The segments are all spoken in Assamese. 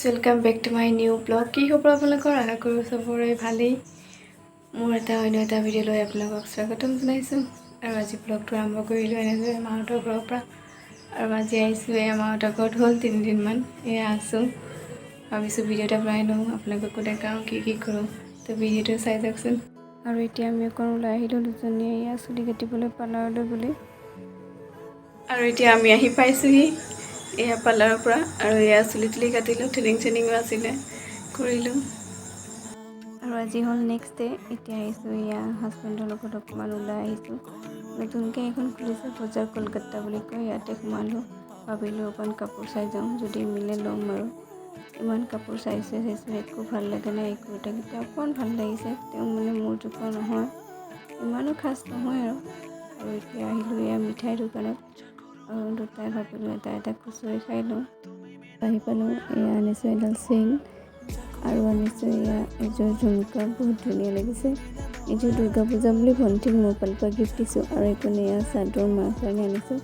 Welcome back to my new blog. কি খবৰ আপোনালোকৰ? আশা কৰোঁ চবৰে ভালেই। মোৰ অন্য এটা ভিডিঅ' লৈ আপোনালোকক স্বাগতম জনাইছোঁ। আৰু আজি ব্লগটো আৰম্ভ কৰিলোঁ এনেদৰে মাহঁতৰ ঘৰৰ পৰা। আৰু আজি আহিছোঁ এয়া মাহঁতৰ ঘৰত হ'ল 3 দিনমান এয়া আছোঁ। ভাবিছোঁ ভিডিঅ' এটা বনাই লওঁ, আপোনালোককো দেখাওঁ কি কৰোঁ। তো ভিডিঅ'টো চাই যাওকচোন। আৰু এতিয়া আমি অকণ ওলাই আহিলোঁ দুজনীয়ে এয়া চুলি কাটিবলৈ পাৰ্লাৰলৈ বুলি। আৰু এতিয়া আমি আহি পাইছোঁহি এয়া পাৰ্লাৰৰ পৰা। আৰু এয়া চুলি তুলি কাটিলোঁ, থ্ৰেডিঙো আছিলে কৰিলোঁ। আৰু আজি হ'ল নেক্সট ডে। এতিয়া আহিছোঁ এয়া হাজবেণ্ডৰ লগত অকণমান ওলাই আহিছোঁ। নতুনকৈ এখন খুলিছে বজাৰ কলকাতা বুলি কয়, ইয়াতে সোমালোঁ। ভাবিলোঁ অকণ কাপোৰ চাই যাওঁ, যদি মিলে ল'ম। আৰু ইমান কাপোৰ চাইছোঁ একো ভাল লগা নাই। এই কুৰ্তাকেইটা অকণমান ভাল লাগিছে, তেওঁ মানে মোৰ জোখৰ নহয়, ইমানো খাচ নহয়। আৰু এতিয়া আহিলোঁ এয়া মিঠাইৰ দোকানত। আৰু দুটাই ভাবিলোঁ এটা খুচুৰি খাই লওঁ। আহি পালোঁ, এয়া আনিছোঁ এডাল চেইন আৰু আনিছোঁ এয়া এযোৰ ঝুমকা, বহুত ধুনীয়া লাগিছে। এইযোৰ দুৰ্গা পূজা বুলি ভণ্টিক মোৰ ফালৰ পৰা গিফ্ট দিছোঁ। আৰু এইখন এয়া চাদৰ মাৰ কাৰণে আনিছোঁ,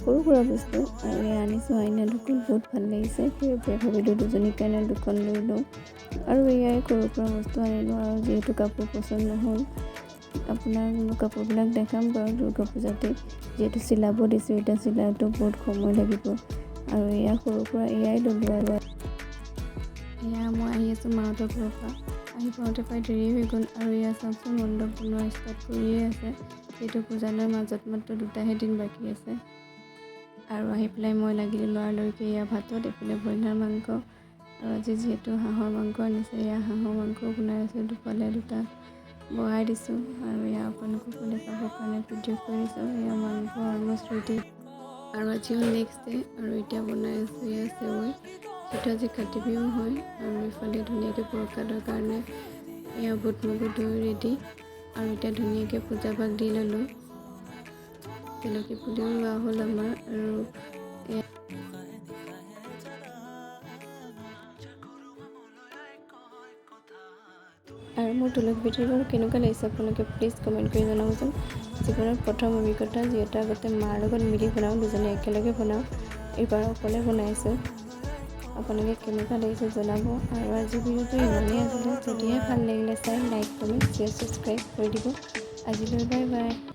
সৰু সুৰা বস্তু। আৰু এয়া আনিছোঁ আইনা দুখন, বহুত ভাল লাগিছে। সেইবাবে ভাবিলোঁ দুজনীৰ কাৰণে দুখন লৈ লওঁ। আৰু এয়াই সৰু সুৰা বস্তু আনিলোঁ। আৰু যিহেতু কাপোৰ পচন্দ নহ'ল, আপোনাক কাপোৰবিলাক দেখাম বাৰু দুৰ্গা পূজাতে, যিহেতু চিলাব দিছোঁ। এতিয়া চিলাওঁতেও বহুত সময় লাগিব। আৰু এয়া সৰু সুৰা এয়াই ল'লোঁ। আৰু এয়া মই আহি আছোঁ মাহঁতৰ ঘৰৰ পৰা। আহি পাওঁতে প্ৰায় দেৰি হৈ গ'ল। আৰু এয়া চাওকচোন মণ্ডপ বনোৱা ষ্টাৰ্ট কৰিয়ে আছে, যিহেতু পূজালৈ মাজত মাত্ৰ 2টাহে দিন বাকী আছে। আৰু আহি পেলাই মই লাগিলোঁ লৰালৰিকৈ এয়া ভাতত, এইফালে ব্ৰইলাৰ মাংস। আৰু আজি যিহেতু হাঁহৰ মাংস আনিছে, এয়া হাঁহৰ মাংসও বনাই আছোঁ। দুফালে 2টা বহাই দিছোঁ। আৰু এয়া আপোনালোককো দেখাবৰ কাৰণে ভিডিঅ' কৰিছোঁ। এয়া মাংস অলমষ্ট ৰেডি। আৰু আজি হ'ল নেক্সট ডে। আৰু এতিয়া বনাই আছোঁ এয়া চেৱৈ, যিটো আজি কাতি বিহু হয়। আৰু ইফালে ধুনীয়াকৈ প্ৰসাদৰ কাৰণে এয়া বুট মগু দৈ ৰেডি। আৰু এতিয়া ধুনীয়াকৈ পূজা ভাগ দি ল'লোঁ, তুলসী পুলিও ৰোৱা হ'ল আমাৰ। আৰু মোৰ তুলসী পিঠিৰ বাৰু কেনেকুৱা লাগিছে আপোনালোকে প্লিজ কমেণ্ট কৰি জনাবচোন। জীৱনত প্ৰথম অভিজ্ঞতা, যিহেতু আগতে মাৰ লগত মিলি বনাওঁ, দুজনে একেলগে বনাওঁ, এইবাৰ অকলে বনাইছোঁ। আপোনালোকে কেনেকুৱা লাগিছে জনাব। আৰু আজি ভিডিঅ'টো ইমানেই আছিলে। যদিহে ভাল লাগিলে চাই লাইক কমেণ্ট শ্বেয়াৰ ছাবস্ক্ৰাইব কৰি দিব। আজিলৈ বাই বাই।